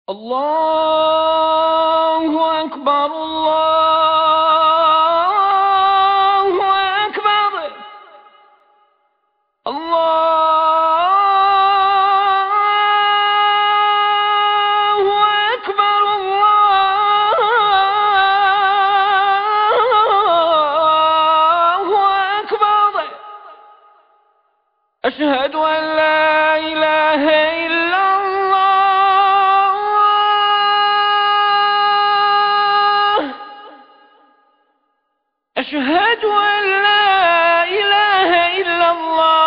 الله أكبر الله أكبر الله أكبر الله أكبر. أشهد أن لا إله إلا الله. أشهد أن لا إله إلا الله.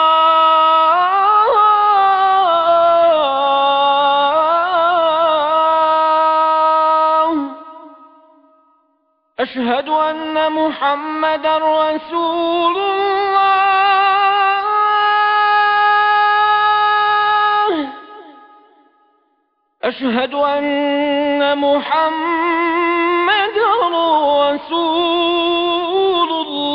أشهد أن محمدًا رسول الله. أشهد أن محمدًا رسول الله.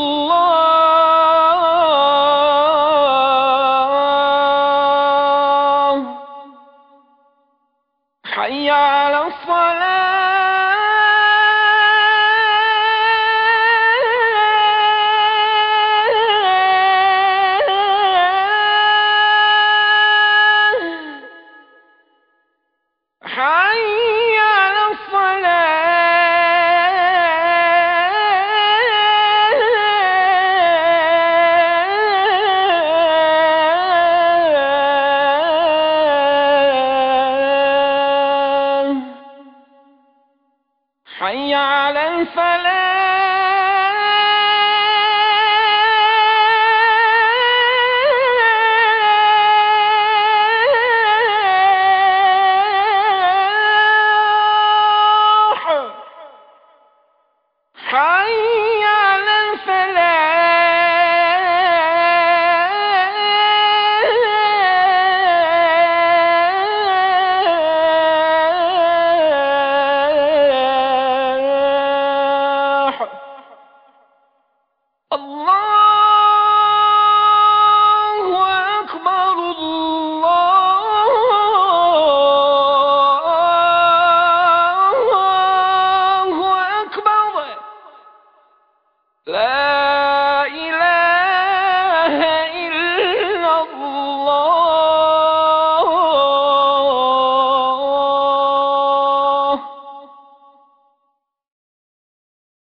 حي على حي على الصلاة. حي على الفلاح.